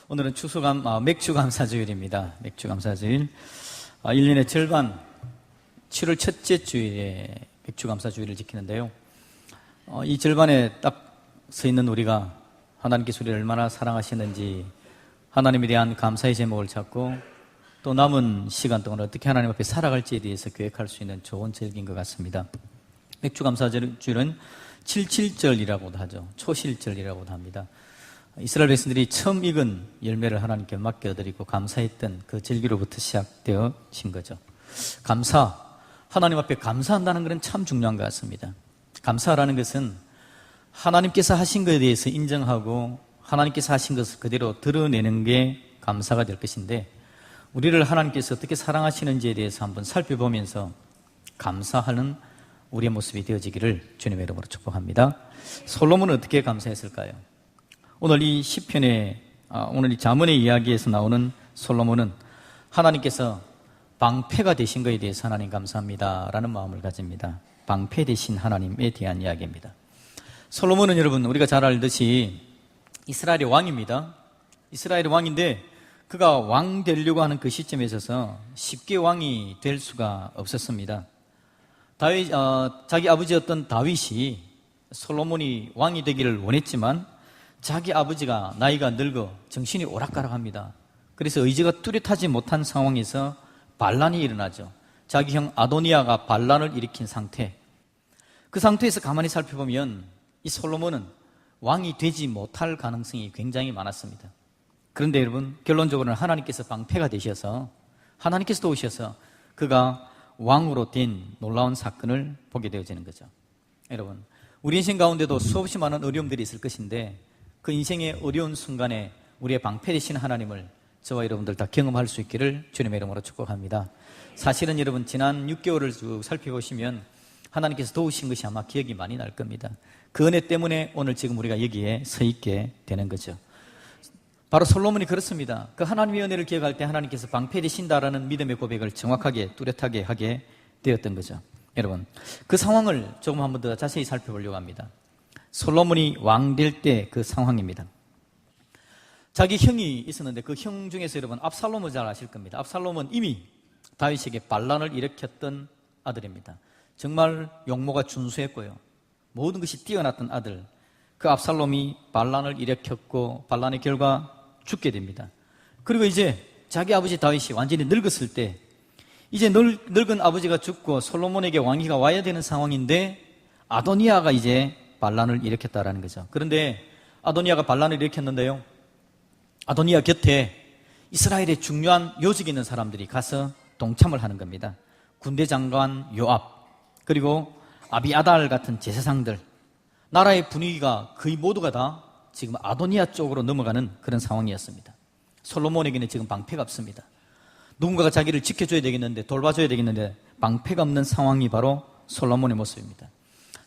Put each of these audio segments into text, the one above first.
오늘은 맥주 감사주일입니다. 맥주 감사주일. 1년의 절반, 7월 첫째 주일에 맥주 감사주일을 지키는데요. 이 절반에 딱 서 있는 우리가 하나님께서 우리를 얼마나 사랑하시는지 하나님에 대한 감사의 제목을 찾고 또 남은 시간 동안 어떻게 하나님 앞에 살아갈지에 대해서 계획할 수 있는 좋은 절기인 것 같습니다. 맥주 감사주일은 77절이라고도 하죠. 초실절이라고도 합니다. 이스라엘 백성들이 처음 익은 열매를 하나님께 맡겨드리고 감사했던 그 절기로부터 시작되어진 거죠. 감사, 하나님 앞에 감사한다는 것은 참 중요한 것 같습니다. 감사라는 것은 하나님께서 하신 것에 대해서 인정하고 하나님께서 하신 것을 그대로 드러내는 게 감사가 될 것인데, 우리를 하나님께서 어떻게 사랑하시는지에 대해서 한번 살펴보면서 감사하는 우리의 모습이 되어지기를 주님의 이름으로 축복합니다. 솔로몬은 어떻게 감사했을까요? 오늘 이 시편의 오늘 이 잠언의 이야기에서 나오는 솔로몬은 하나님께서 방패가 되신 것에 대해서 하나님 감사합니다 라는 마음을 가집니다. 방패 되신 하나님에 대한 이야기입니다. 솔로몬은 여러분 우리가 잘 알듯이 이스라엘의 왕입니다. 이스라엘의 왕인데 그가 왕 되려고 하는 그 시점에 있어서 쉽게 왕이 될 수가 없었습니다. 자기 아버지였던 다윗이 솔로몬이 왕이 되기를 원했지만 자기 아버지가 나이가 늙어 정신이 오락가락합니다. 그래서 의지가 뚜렷하지 못한 상황에서 반란이 일어나죠. 자기 형 아도니아가 반란을 일으킨 상태. 그 상태에서 가만히 살펴보면 이 솔로몬은 왕이 되지 못할 가능성이 굉장히 많았습니다. 그런데 여러분 결론적으로는 하나님께서 방패가 되셔서 하나님께서 도우셔서 그가 왕으로 된 놀라운 사건을 보게 되어지는 거죠. 여러분 우리 인생 가운데도 수없이 많은 어려움들이 있을 것인데 그 인생의 어려운 순간에 우리의 방패 되신 하나님을 저와 여러분들 다 경험할 수 있기를 주님의 이름으로 축복합니다. 사실은 여러분 지난 6개월을 쭉 살펴보시면 하나님께서 도우신 것이 아마 기억이 많이 날 겁니다. 그 은혜 때문에 오늘 지금 우리가 여기에 서 있게 되는 거죠. 바로 솔로몬이 그렇습니다. 그 하나님의 은혜를 기억할 때 하나님께서 방패 되신다라는 믿음의 고백을 정확하게 뚜렷하게 하게 되었던 거죠. 여러분 그 상황을 조금 한번 더 자세히 살펴보려고 합니다. 솔로몬이 왕 될 때 그 상황입니다. 자기 형이 있었는데 그 형 중에서 여러분 압살롬을 잘 아실 겁니다. 압살롬은 이미 다윗에게 반란을 일으켰던 아들입니다. 정말 용모가 준수했고요, 모든 것이 뛰어났던 아들, 그 압살롬이 반란을 일으켰고 반란의 결과 죽게 됩니다. 그리고 이제 자기 아버지 다윗이 완전히 늙었을 때 이제 늙은 아버지가 죽고 솔로몬에게 왕위가 와야 되는 상황인데 아도니아가 이제 반란을 일으켰다라는 거죠. 그런데 아도니아가 반란을 일으켰는데요, 아도니아 곁에 이스라엘의 중요한 요직이 있는 사람들이 가서 동참을 하는 겁니다. 군대 장관 요압, 그리고 아비아달 같은 제사장들, 나라의 분위기가 거의 모두가 다 지금 아도니아 쪽으로 넘어가는 그런 상황이었습니다. 솔로몬에게는 지금 방패가 없습니다. 누군가가 자기를 지켜줘야 되겠는데, 돌봐줘야 되겠는데 방패가 없는 상황이 바로 솔로몬의 모습입니다.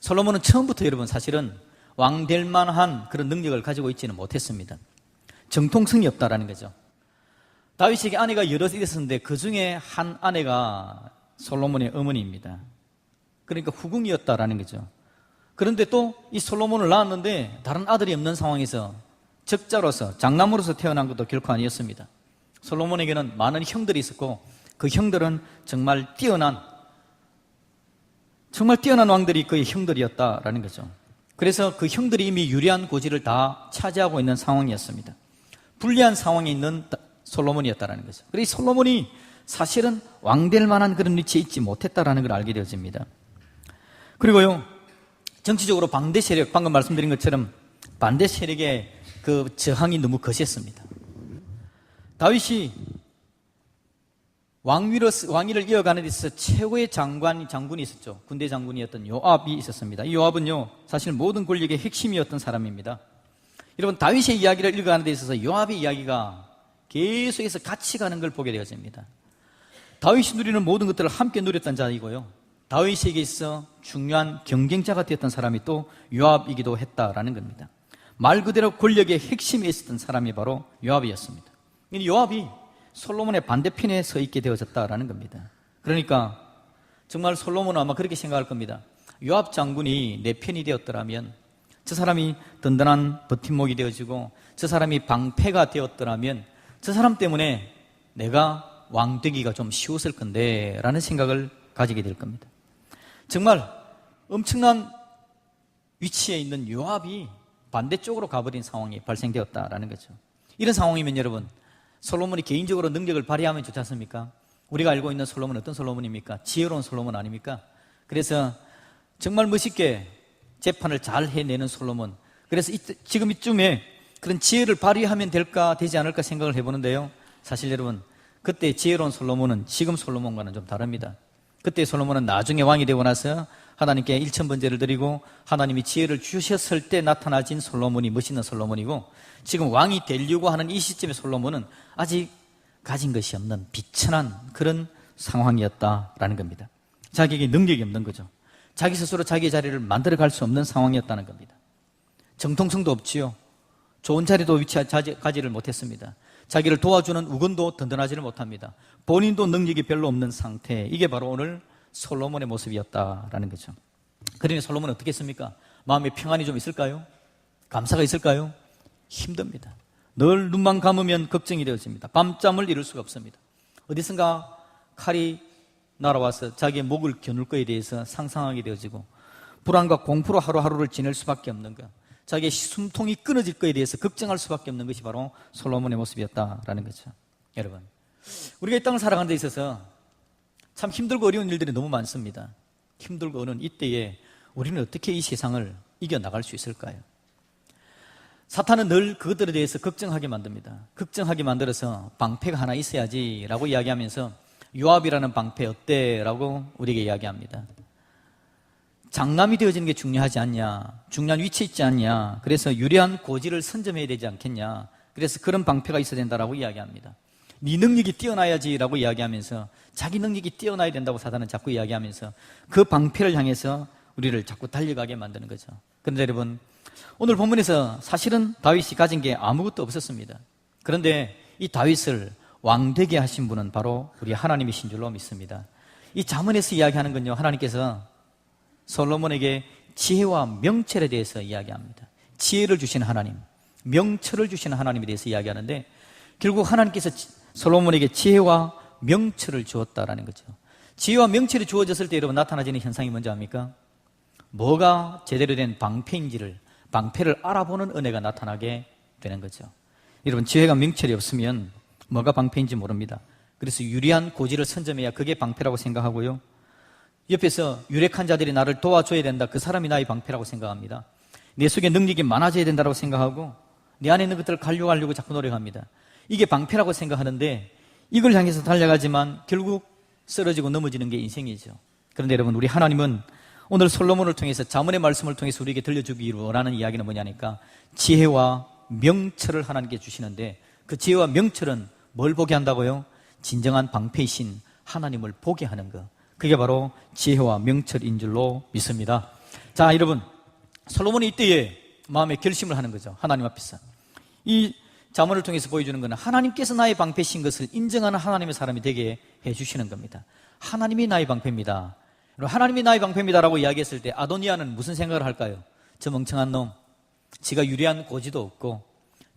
솔로몬은 처음부터 여러분 사실은 왕 될 만한 그런 능력을 가지고 있지는 못했습니다. 정통성이 없다라는 거죠. 다윗에게 아내가 여럿 있었는데 그 중에 한 아내가 솔로몬의 어머니입니다. 그러니까 후궁이었다라는 거죠. 그런데 또 이 솔로몬을 낳았는데 다른 아들이 없는 상황에서 적자로서 장남으로서 태어난 것도 결코 아니었습니다. 솔로몬에게는 많은 형들이 있었고 그 형들은 정말 뛰어난 왕들이 그의 형들이었다라는 거죠. 그래서 그 형들이 이미 유리한 고지를 다 차지하고 있는 상황이었습니다. 불리한 상황에 있는 솔로몬이었다라는 거죠. 그래서 솔로몬이 사실은 왕될 만한 그런 위치에 있지 못했다라는 걸 알게 되어집니다. 그리고요, 정치적으로 반대 세력, 방금 말씀드린 것처럼 반대 세력의 그 저항이 너무 거셌습니다. 다윗이 왕위를 이어가는 데 있어서 최고의 장군이 있었죠. 군대 장군이었던 요압이 있었습니다. 이 요압은요, 사실 모든 권력의 핵심이었던 사람입니다. 여러분, 다윗의 이야기를 읽어가는 데 있어서 요압의 이야기가 계속해서 같이 가는 걸 보게 되어집니다. 다윗이 누리는 모든 것들을 함께 누렸던 자이고요, 다윗에게 있어 중요한 경쟁자가 되었던 사람이 또 요압이기도 했다라는 겁니다. 말 그대로 권력의 핵심에 있었던 사람이 바로 요압이었습니다. 요압이 솔로몬의 반대편에 서 있게 되어졌다라는 겁니다. 그러니까 정말 솔로몬은 아마 그렇게 생각할 겁니다. 요압 장군이 내 편이 되었더라면 저 사람이 든든한 버팀목이 되어지고 저 사람이 방패가 되었더라면 저 사람 때문에 내가 왕 되기가 좀 쉬웠을 건데 라는 생각을 가지게 될 겁니다. 정말 엄청난 위치에 있는 요압이 반대쪽으로 가버린 상황이 발생되었다라는 거죠. 이런 상황이면 여러분, 솔로몬이 개인적으로 능력을 발휘하면 좋지 않습니까? 우리가 알고 있는 솔로몬은 어떤 솔로몬입니까? 지혜로운 솔로몬 아닙니까? 그래서 정말 멋있게 재판을 잘 해내는 솔로몬. 그래서 지금 이쯤에 그런 지혜를 발휘하면 될까 되지 않을까 생각을 해보는데요, 사실 여러분, 그때 지혜로운 솔로몬은 지금 솔로몬과는 좀 다릅니다. 그때 솔로몬은 나중에 왕이 되고 나서 하나님께 일천번제를 드리고 하나님이 지혜를 주셨을 때 나타나진 솔로몬이 멋있는 솔로몬이고, 지금 왕이 되려고 하는 이 시점의 솔로몬은 아직 가진 것이 없는 비천한 그런 상황이었다라는 겁니다. 자기에게 능력이 없는 거죠. 자기 스스로 자기의 자리를 만들어갈 수 없는 상황이었다는 겁니다. 정통성도 없지요. 좋은 자리도 가지를 못했습니다. 자기를 도와주는 우건도 든든하지를 못합니다. 본인도 능력이 별로 없는 상태. 이게 바로 오늘 솔로몬의 모습이었다라는 거죠. 그러니 솔로몬은 어떻게 했습니까? 마음에 평안이 좀 있을까요? 감사가 있을까요? 힘듭니다. 늘 눈만 감으면 걱정이 되어집니다. 밤잠을 이룰 수가 없습니다. 어디선가 칼이 날아와서 자기의 목을 겨눌 것에 대해서 상상하게 되어지고, 불안과 공포로 하루하루를 지낼 수밖에 없는 것, 자기의 숨통이 끊어질 것에 대해서 걱정할 수밖에 없는 것이 바로 솔로몬의 모습이었다라는 거죠. 여러분, 우리가 이 땅을 살아가는 데 있어서 참 힘들고 어려운 일들이 너무 많습니다. 힘들고 어려운 이때에 우리는 어떻게 이 세상을 이겨나갈 수 있을까요? 사탄은 늘 그것들에 대해서 걱정하게 만듭니다. 걱정하게 만들어서 방패가 하나 있어야지 라고 이야기하면서 요압이라는 방패 어때? 라고 우리에게 이야기합니다. 장남이 되어지는 게 중요하지 않냐, 중요한 위치에 있지 않냐, 그래서 유리한 고지를 선점해야 되지 않겠냐, 그래서 그런 방패가 있어야 된다라고 이야기합니다. 네 능력이 뛰어나야지 라고 이야기하면서 자기 능력이 뛰어나야 된다고 사단은 자꾸 이야기하면서 그 방패를 향해서 우리를 자꾸 달려가게 만드는 거죠. 그런데 여러분, 오늘 본문에서 사실은 다윗이 가진 게 아무것도 없었습니다. 그런데 이 다윗을 왕되게 하신 분은 바로 우리 하나님이신 줄로 믿습니다. 이 잠언에서 이야기하는 건요, 하나님께서 솔로몬에게 지혜와 명철에 대해서 이야기합니다. 지혜를 주시는 하나님, 명철을 주시는 하나님에 대해서 이야기하는데, 결국 하나님께서 솔로몬에게 지혜와 명철을 주었다라는 거죠. 지혜와 명철이 주어졌을 때 여러분 나타나지는 현상이 뭔지 압니까? 뭐가 제대로 된 방패를 알아보는 은혜가 나타나게 되는 거죠. 여러분, 지혜가 명철이 없으면 뭐가 방패인지 모릅니다. 그래서 유리한 고지를 선점해야 그게 방패라고 생각하고요, 옆에서 유력한 자들이 나를 도와줘야 된다, 그 사람이 나의 방패라고 생각합니다. 내 속에 능력이 많아져야 된다고 생각하고 내 안에 있는 것들을 가려고 자꾸 노력합니다. 이게 방패라고 생각하는데 이걸 향해서 달려가지만 결국 쓰러지고 넘어지는 게 인생이죠. 그런데 여러분, 우리 하나님은 오늘 솔로몬을 통해서 잠언의 말씀을 통해서 우리에게 들려주기를 원하는 이야기는 뭐냐니까, 지혜와 명철을 하나님께 주시는데 그 지혜와 명철은 뭘 보게 한다고요? 진정한 방패이신 하나님을 보게 하는 것, 그게 바로 지혜와 명철인 줄로 믿습니다. 자, 여러분, 솔로몬이 이때에 마음에 결심을 하는 거죠. 하나님 앞에서 이 잠언을 통해서 보여주는 것은 하나님께서 나의 방패신 것을 인정하는 하나님의 사람이 되게 해주시는 겁니다. 하나님이 나의 방패입니다. 하나님이 나의 방패입니다라고 이야기했을 때 아도니아는 무슨 생각을 할까요? 저 멍청한 놈, 지가 유리한 고지도 없고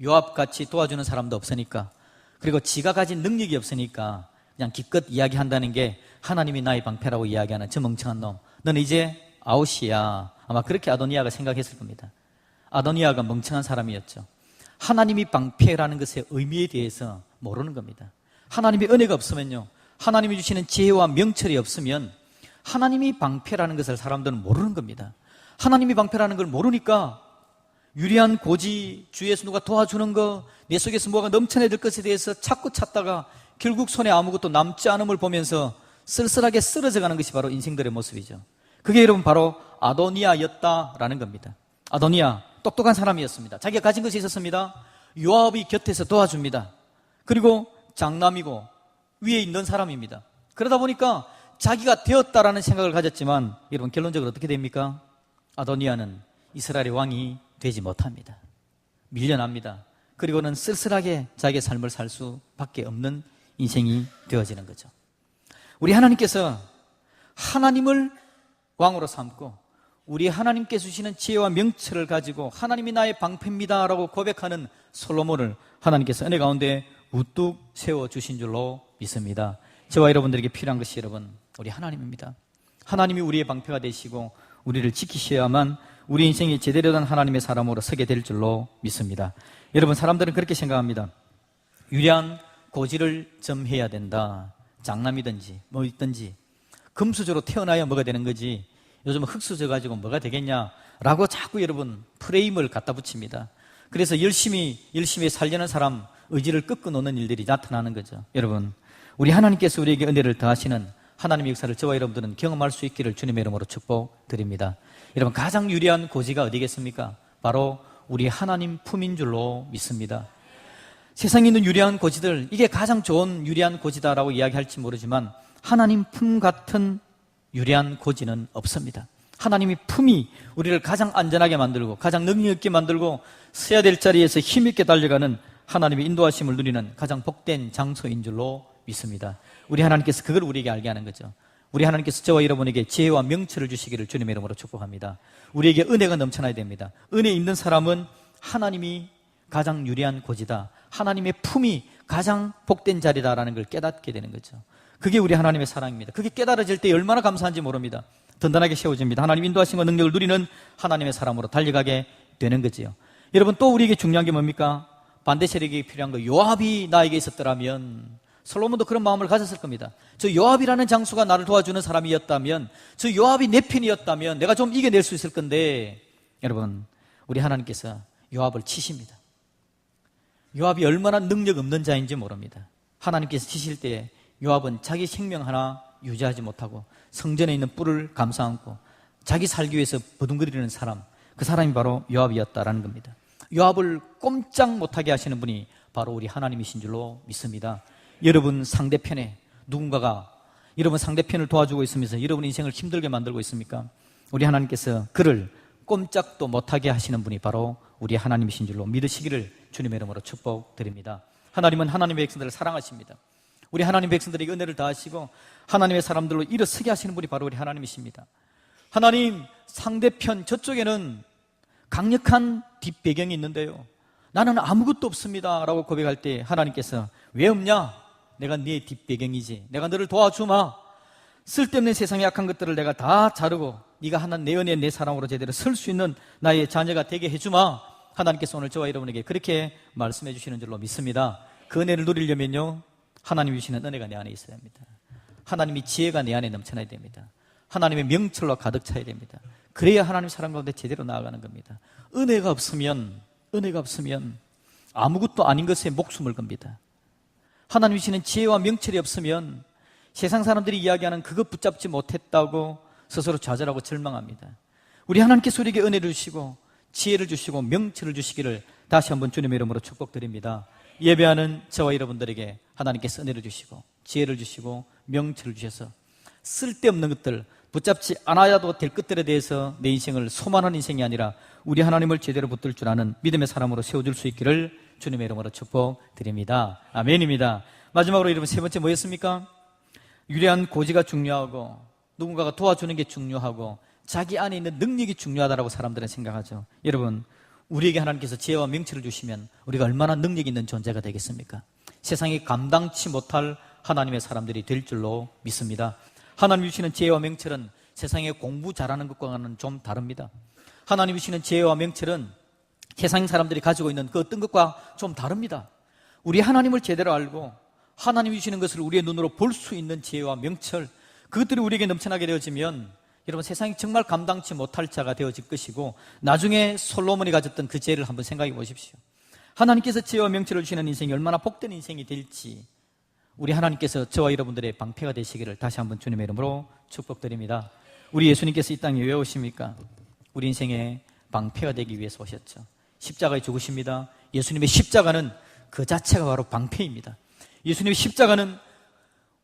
요압같이 도와주는 사람도 없으니까, 그리고 지가 가진 능력이 없으니까 그냥 기껏 이야기한다는 게 하나님이 나의 방패라고 이야기하는 저 멍청한 놈, 너는 이제 아웃이야. 아마 그렇게 아도니아가 생각했을 겁니다. 아도니아가 멍청한 사람이었죠. 하나님이 방패라는 것의 의미에 대해서 모르는 겁니다. 하나님의 은혜가 없으면요, 하나님이 주시는 지혜와 명철이 없으면 하나님이 방패라는 것을 사람들은 모르는 겁니다. 하나님이 방패라는 걸 모르니까 유리한 고지, 주위에서 누가 도와주는 거, 내 속에서 뭐가 넘쳐내들 것에 대해서 자꾸 찾다가 결국 손에 아무것도 남지 않음을 보면서 쓸쓸하게 쓰러져가는 것이 바로 인생들의 모습이죠. 그게 여러분 바로 아도니아였다라는 겁니다. 아도니아, 똑똑한 사람이었습니다. 자기가 가진 것이 있었습니다. 요압이 곁에서 도와줍니다. 그리고 장남이고 위에 있는 사람입니다. 그러다 보니까 자기가 되었다라는 생각을 가졌지만 여러분, 결론적으로 어떻게 됩니까? 아도니아는 이스라엘의 왕이 되지 못합니다. 밀려납니다. 그리고는 쓸쓸하게 자기의 삶을 살 수밖에 없는 인생이 되어지는 거죠. 우리 하나님께서 하나님을 왕으로 삼고 우리 하나님께서 주시는 지혜와 명철을 가지고 하나님이 나의 방패입니다 라고 고백하는 솔로몬을 하나님께서 은혜 가운데 우뚝 세워주신 줄로 믿습니다. 저와 여러분들에게 필요한 것이 여러분, 우리 하나님입니다. 하나님이 우리의 방패가 되시고 우리를 지키셔야만 우리 인생이 제대로 된 하나님의 사람으로 서게 될 줄로 믿습니다. 여러분, 사람들은 그렇게 생각합니다. 유리한 고지를 점해야 된다. 장남이든지 뭐 있든지 금수저로 태어나야 뭐가 되는 거지, 요즘 흙수저 가지고 뭐가 되겠냐라고 자꾸 여러분 프레임을 갖다 붙입니다. 그래서 열심히 살려는 사람 의지를 꺾어 놓는 일들이 나타나는 거죠. 여러분, 우리 하나님께서 우리에게 은혜를 더하시는 하나님의 역사를 저와 여러분들은 경험할 수 있기를 주님의 이름으로 축복드립니다. 여러분, 가장 유리한 고지가 어디겠습니까? 바로 우리 하나님 품인 줄로 믿습니다. 세상에 있는 유리한 고지들, 이게 가장 좋은 유리한 고지다라고 이야기할지 모르지만 하나님 품 같은 유리한 고지는 없습니다. 하나님의 품이 우리를 가장 안전하게 만들고 가장 능력 있게 만들고 서야 될 자리에서 힘있게 달려가는 하나님의 인도하심을 누리는 가장 복된 장소인 줄로 믿습니다. 우리 하나님께서 그걸 우리에게 알게 하는 거죠. 우리 하나님께서 저와 여러분에게 지혜와 명철을 주시기를 주님의 이름으로 축복합니다. 우리에게 은혜가 넘쳐나야 됩니다. 은혜 있는 사람은 하나님이 가장 유리한 고지다, 하나님의 품이 가장 복된 자리다라는 걸 깨닫게 되는 거죠. 그게 우리 하나님의 사랑입니다. 그게 깨달아질 때 얼마나 감사한지 모릅니다. 든든하게 세워집니다. 하나님 인도하심과 능력을 누리는 하나님의 사람으로 달려가게 되는 거지요. 여러분, 또 우리에게 중요한 게 뭡니까? 반대 세력이 필요한 거. 요압이 나에게 있었더라면, 솔로몬도 그런 마음을 가졌을 겁니다. 저 요압이라는 장수가 나를 도와주는 사람이었다면, 저 요압이 내 편이었다면 내가 좀 이겨낼 수 있을 건데, 여러분, 우리 하나님께서 요압을 치십니다. 요압이 얼마나 능력 없는 자인지 모릅니다. 하나님께서 치실 때 요압은 자기 생명 하나 유지하지 못하고 성전에 있는 뿔을 감싸안고 자기 살기 위해서 버둥거리는 사람, 그 사람이 바로 요압이었다라는 겁니다. 요압을 꼼짝 못하게 하시는 분이 바로 우리 하나님이신 줄로 믿습니다. 여러분 상대편에 누군가가 여러분 상대편을 도와주고 있으면서 여러분 인생을 힘들게 만들고 있습니까? 우리 하나님께서 그를 꼼짝도 못하게 하시는 분이 바로 우리 하나님이신 줄로 믿으시기를 주님의 이름으로 축복드립니다. 하나님은 하나님의 백성들을 사랑하십니다. 우리 하나님 백성들에게 은혜를 다하시고 하나님의 사람들로 일어서게 하시는 분이 바로 우리 하나님이십니다. 하나님, 상대편 저쪽에는 강력한 뒷배경이 있는데요, 나는 아무것도 없습니다 라고 고백할 때 하나님께서 왜 없냐? 내가 네 뒷배경이지. 내가 너를 도와주마. 쓸데없는 세상의 약한 것들을 내가 다 자르고 네가 하나님 내 은혜 내 사랑으로 제대로 설 수 있는 나의 자녀가 되게 해주마. 하나님께서 오늘 저와 여러분에게 그렇게 말씀해 주시는 줄로 믿습니다. 그 은혜를 누리려면요, 하나님이 주시는 은혜가 내 안에 있어야 합니다. 하나님이 지혜가 내 안에 넘쳐나야 됩니다. 하나님의 명철로 가득 차야 됩니다. 그래야 하나님 사랑 가운데 제대로 나아가는 겁니다. 은혜가 없으면 아무것도 아닌 것에 목숨을 겁니다. 하나님이 주시는 지혜와 명철이 없으면 세상 사람들이 이야기하는 그것 붙잡지 못했다고 스스로 좌절하고 절망합니다. 우리 하나님께서 우리에게 은혜를 주시고 지혜를 주시고 명철을 주시기를 다시 한번 주님의 이름으로 축복드립니다. 예배하는 저와 여러분들에게 하나님께서 은혜를 주시고 지혜를 주시고 명철을 주셔서 쓸데없는 것들, 붙잡지 않아야도 될 것들에 대해서 내 인생을 소만한 인생이 아니라 우리 하나님을 제대로 붙들 줄 아는 믿음의 사람으로 세워줄 수 있기를 주님의 이름으로 축복드립니다. 아멘입니다. 마지막으로 여러분, 세 번째 뭐였습니까? 유리한 고지가 중요하고 누군가가 도와주는 게 중요하고 자기 안에 있는 능력이 중요하다고 사람들은 생각하죠. 여러분, 우리에게 하나님께서 지혜와 명철을 주시면 우리가 얼마나 능력 있는 존재가 되겠습니까? 세상이 감당치 못할 하나님의 사람들이 될 줄로 믿습니다. 하나님이 주시는 지혜와 명철은 세상에 공부 잘하는 것과는 좀 다릅니다. 하나님이 주시는 지혜와 명철은 세상 사람들이 가지고 있는 그 어떤 것과 좀 다릅니다. 우리 하나님을 제대로 알고 하나님이 주시는 것을 우리의 눈으로 볼 수 있는 지혜와 명철, 그것들이 우리에게 넘쳐나게 되어지면 여러분, 세상이 정말 감당치 못할 자가 되어질 것이고, 나중에 솔로몬이 가졌던 그 지혜를 한번 생각해 보십시오. 하나님께서 지혜와 명철을 주시는 인생이 얼마나 복된 인생이 될지 우리 하나님께서 저와 여러분들의 방패가 되시기를 다시 한번 주님의 이름으로 축복드립니다. 우리 예수님께서 이 땅에 왜 오십니까? 우리 인생의 방패가 되기 위해서 오셨죠. 십자가에 죽으십니다. 예수님의 십자가는 그 자체가 바로 방패입니다. 예수님의 십자가는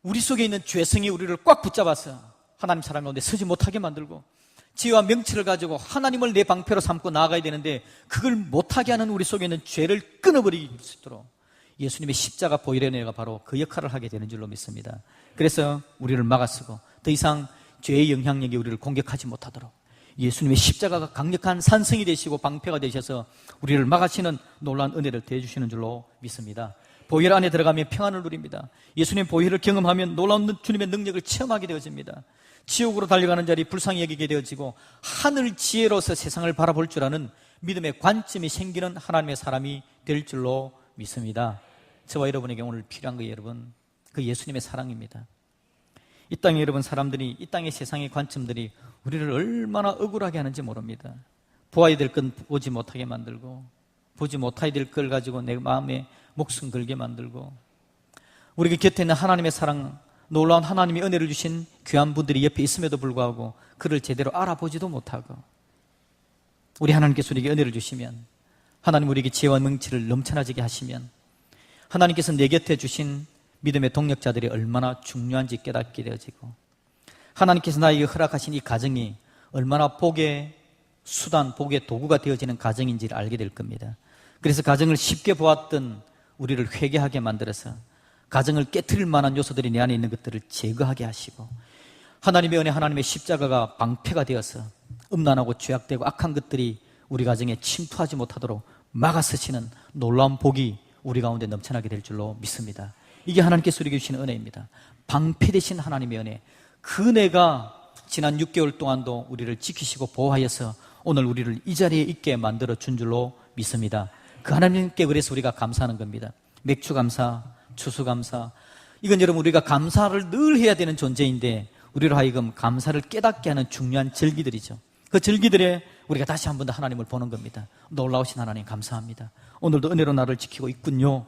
우리 속에 있는 죄성이 우리를 꽉 붙잡아서 하나님 사랑 가운데 서지 못하게 만들고 지혜와 명철을 가지고 하나님을 내 방패로 삼고 나아가야 되는데 그걸 못하게 하는 우리 속에 있는 죄를 끊어버리기 수 있도록 예수님의 십자가 보혈의 은혜가 바로 그 역할을 하게 되는 줄로 믿습니다. 그래서 우리를 막아쓰고 더 이상 죄의 영향력이 우리를 공격하지 못하도록 예수님의 십자가가 강력한 산성이 되시고 방패가 되셔서 우리를 막으시는 놀라운 은혜를 더해주시는 줄로 믿습니다. 보혈 안에 들어가면 평안을 누립니다. 예수님 보혈을 경험하면 놀라운 주님의 능력을 체험하게 되어집니다. 지옥으로 달려가는 자리 불쌍히 여기게 되어지고 하늘 지혜로서 세상을 바라볼 줄 아는 믿음의 관점이 생기는 하나님의 사람이 될 줄로 믿습니다. 저와 여러분에게 오늘 필요한 거 여러분, 그 예수님의 사랑입니다. 이 땅에 여러분 사람들이, 이 땅의 세상의 관점들이 우리를 얼마나 억울하게 하는지 모릅니다. 보아야 될 건 보지 못하게 만들고, 보지 못하게 될 걸 가지고 내 마음에 목숨 걸게 만들고, 우리 곁에 있는 하나님의 사랑, 놀라운 하나님의 은혜를 주신 귀한 분들이 옆에 있음에도 불구하고 그를 제대로 알아보지도 못하고, 우리 하나님께서 우리에게 은혜를 주시면, 하나님 우리에게 지혜와 명치를 넘쳐나지게 하시면, 하나님께서 내 곁에 주신 믿음의 동력자들이 얼마나 중요한지 깨닫게 되어지고, 하나님께서 나에게 허락하신 이 가정이 얼마나 복의 수단, 복의 도구가 되어지는 가정인지를 알게 될 겁니다. 그래서 가정을 쉽게 보았던 우리를 회개하게 만들어서 가정을 깨트릴 만한 요소들이 내 안에 있는 것들을 제거하게 하시고, 하나님의 은혜, 하나님의 십자가가 방패가 되어서 음란하고 죄악되고 악한 것들이 우리 가정에 침투하지 못하도록 막아서시는 놀라운 복이 우리 가운데 넘쳐나게 될 줄로 믿습니다. 이게 하나님께서 우리에게 주시는 은혜입니다. 방패 되신 하나님의 은혜, 그 은혜가 지난 6개월 동안도 우리를 지키시고 보호하여서 오늘 우리를 이 자리에 있게 만들어 준 줄로 믿습니다. 그 하나님께 그래서 우리가 감사하는 겁니다. 맥주 감사, 추수 감사, 이건 여러분 우리가 감사를 늘 해야 되는 존재인데 우리로 하여금 감사를 깨닫게 하는 중요한 절기들이죠. 그 절기들에 우리가 다시 한 번 더 하나님을 보는 겁니다. 놀라우신 하나님 감사합니다. 오늘도 은혜로 나를 지키고 있군요.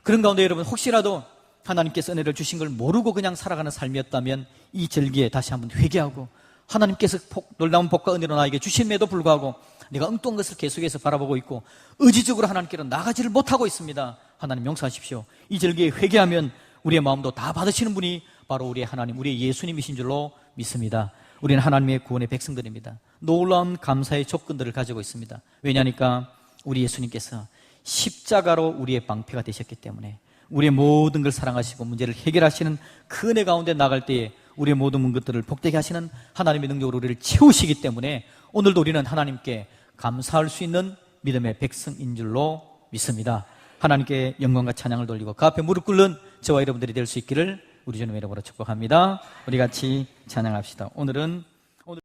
그런 가운데 여러분 혹시라도 하나님께서 은혜를 주신 걸 모르고 그냥 살아가는 삶이었다면 이 절기에 다시 한번 회개하고, 하나님께서 놀라운 복과 은혜로 나에게 주심에도 불구하고 내가 엉뚱한 것을 계속해서 바라보고 있고 의지적으로 하나님께로 나가지를 못하고 있습니다. 하나님 용서하십시오. 이 절기에 회개하면 우리의 마음도 다 받으시는 분이 바로 우리의 하나님, 우리의 예수님이신 줄로 믿습니다. 우리는 하나님의 구원의 백성들입니다. 놀라운 감사의 조건들을 가지고 있습니다. 왜냐니까 우리 예수님께서 십자가로 우리의 방패가 되셨기 때문에 우리의 모든 걸 사랑하시고 문제를 해결하시는 그 은혜 가운데 나갈 때에 우리의 모든 것들을 복되게 하시는 하나님의 능력으로 우리를 채우시기 때문에 오늘도 우리는 하나님께 감사할 수 있는 믿음의 백성인 줄로 믿습니다. 하나님께 영광과 찬양을 돌리고 그 앞에 무릎 꿇는 저와 여러분들이 될 수 있기를 우리 주님의 이름으로 축복합니다. 우리 같이 찬양합시다. 오늘은